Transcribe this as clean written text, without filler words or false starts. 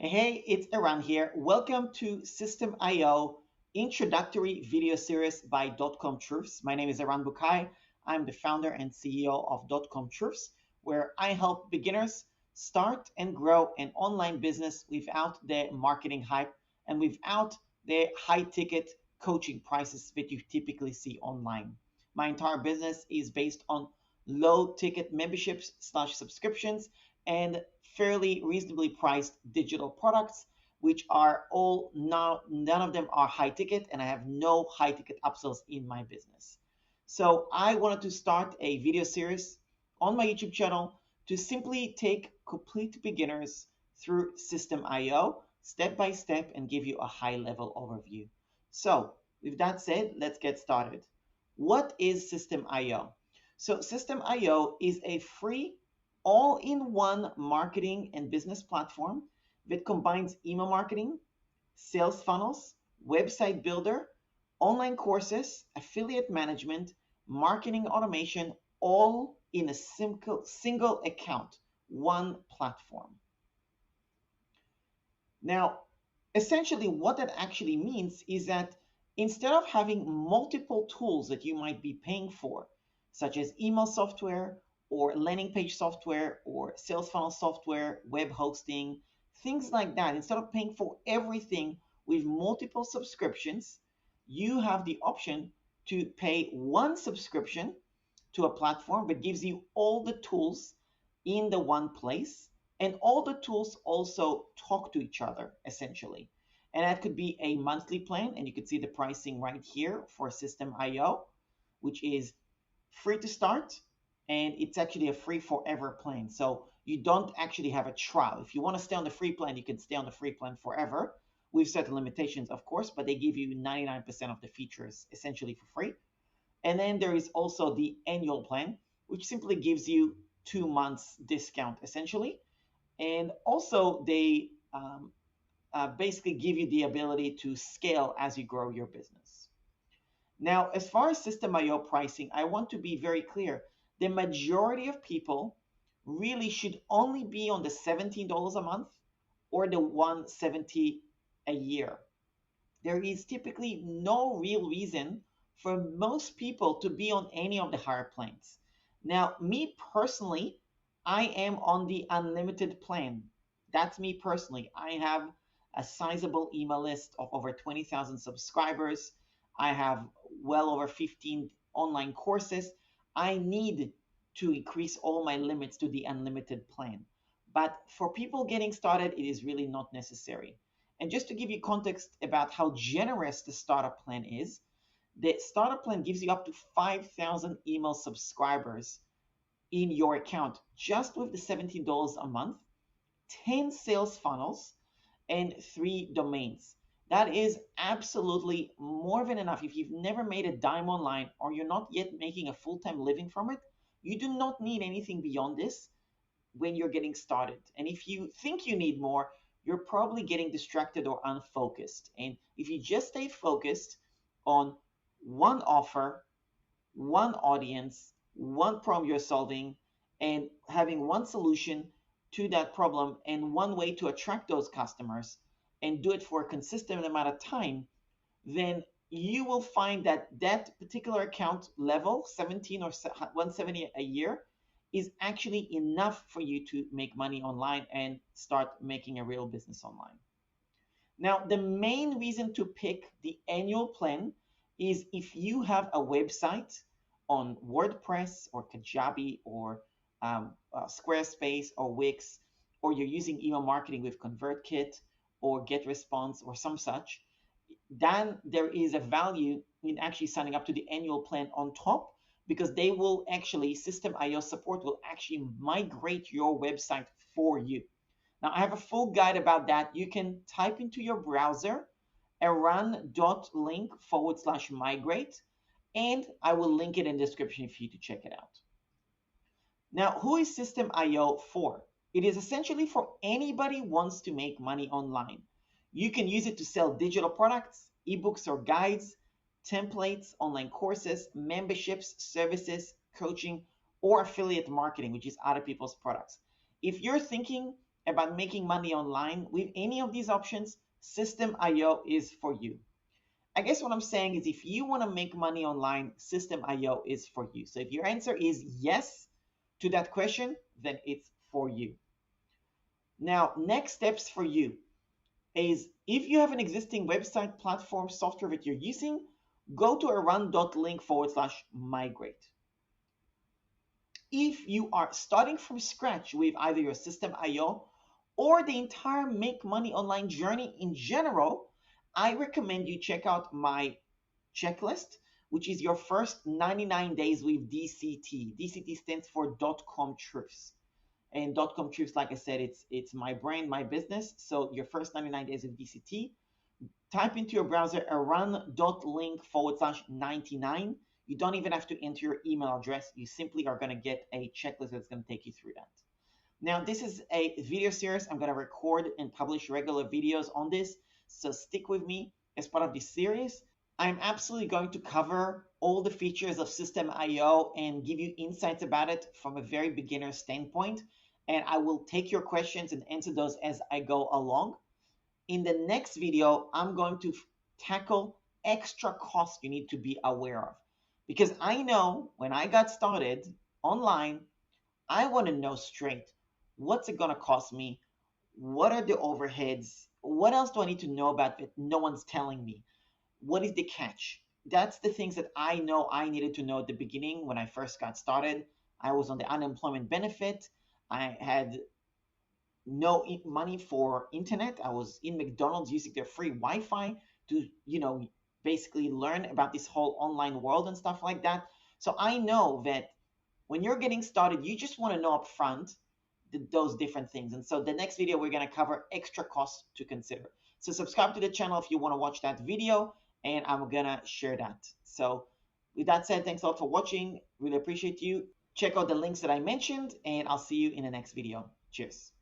Hey, it's Eran here. Welcome to Systeme.io introductory video series by .com Truths. My name is Eran Bucai. I'm the founder and CEO of .com Truths, where I help beginners start and grow an online business without the marketing hype and without the high ticket coaching prices that you typically see online. My entire business is based on low ticket memberships slash subscriptions and fairly reasonably priced digital products, which are all now, none of them are high ticket, and I have no high ticket upsells in my business. So I wanted to start a video series on my YouTube channel to simply take complete beginners through Systeme.io step by step and give you a high level overview. So with that said, let's get started. What is Systeme.io? So Systeme.io is a free all-in-one marketing and business platform that combines email marketing, sales funnels, website builder, online courses, affiliate management, marketing automation, all in a single account, one platform. Now, essentially what that actually means is that instead of having multiple tools that you might be paying for, such as email software or landing page software or sales funnel software, web hosting, things like that, instead of paying for everything with multiple subscriptions, you have the option to pay one subscription to a platform that gives you all the tools in the one place, and all the tools also talk to each other essentially. And that could be a monthly plan, and you can see the pricing right here for Systeme.io, which is free to start, and it's actually a free forever plan. So you don't actually have a trial. If you want to stay on the free plan, you can stay on the free plan forever with certain limitations, of course, but they give you 99% of the features essentially for free. And then there is also the annual plan, which simply gives you 2 months discount essentially. And also they basically give you the ability to scale as you grow your business. Now, as far as Systeme.io pricing, I want to be very clear. The majority of people really should only be on the $17 a month or the $170 a year. There is typically no real reason for most people to be on any of the higher plans. Now, me personally, I am on the unlimited plan. That's me personally. I have a sizable email list of over 20,000 subscribers. I have well over 15 online courses. I need to increase all my limits to the unlimited plan. But for people getting started, it is really not necessary. And just to give you context about how generous the startup plan is, the startup plan gives you up to 5,000 email subscribers in your account just with the $17 a month, 10 sales funnels, and 3 domains. That is absolutely more than enough. If you've never made a dime online or you're not yet making a full-time living from it, you do not need anything beyond this when you're getting started. And if you think you need more, you're probably getting distracted or unfocused. And if you just stay focused on one offer, one audience, one problem you're solving, and having one solution to that problem and one way to attract those customers and do it for a consistent amount of time, then you will find that that particular account level, 17 or 170 a year, is actually enough for you to make money online and start making a real business online. Now, the main reason to pick the annual plan is if you have a website on WordPress or Kajabi or Squarespace or Wix, or you're using email marketing with ConvertKit or GetResponse or some such, then there is a value in actually signing up to the annual plan on top, because they will actually, Systeme.io support will actually migrate your website for you. Now, I have a full guide about that. You can type into your browser eran.link/migrate, and I will link it in the description for you to check it out. Now, who is Systeme.io for? It is essentially for anybody who wants to make money online. You can use it to sell digital products, ebooks or guides, templates, online courses, memberships, services, coaching, or affiliate marketing, which is other people's products. If you're thinking about making money online with any of these options, Systeme.io is for you. I guess what I'm saying is if you want to make money online, Systeme.io is for you. So if your answer is yes to that question, then it's for you. Now, next steps for you is if you have an existing website platform software that you're using, go to eran.link/migrate. If you are starting from scratch with either your Systeme.io or the entire make money online journey in general, I recommend you check out my checklist, which is your first 99 days with DCT. DCT stands for .com truths. And .com truths, like I said, it's my brand, my business. So your first 99 days of DCT, type into your browser eran.link/99. You don't even have to enter your email address. You simply are going to get a checklist that's going to take you through that. Now, this is a video series. I'm going to record and publish regular videos on this. So stick with me as part of this series. I'm absolutely going to cover all the features of Systeme.io and give you insights about it from a very beginner standpoint. And I will take your questions and answer those as I go along. In the next video, I'm going to tackle extra costs you need to be aware of. Because I know when I got started online, I want to know straight what's it going to cost me? What are the overheads? What else do I need to know about that no one's telling me? What is the catch? That's the things that I know I needed to know at the beginning when I first got started. I was on the unemployment benefit. I had no money for internet. I was in McDonald's using their free Wi-Fi to, basically learn about this whole online world and stuff like that. So I know that when you're getting started, you just want to know up front those different things. And so the next video, we're going to cover extra costs to consider. So subscribe to the channel if you want to watch that video, and I'm going to share that. So with that said, thanks a lot for watching. Really appreciate you. Check out the links that I mentioned, and I'll see you in the next video. Cheers.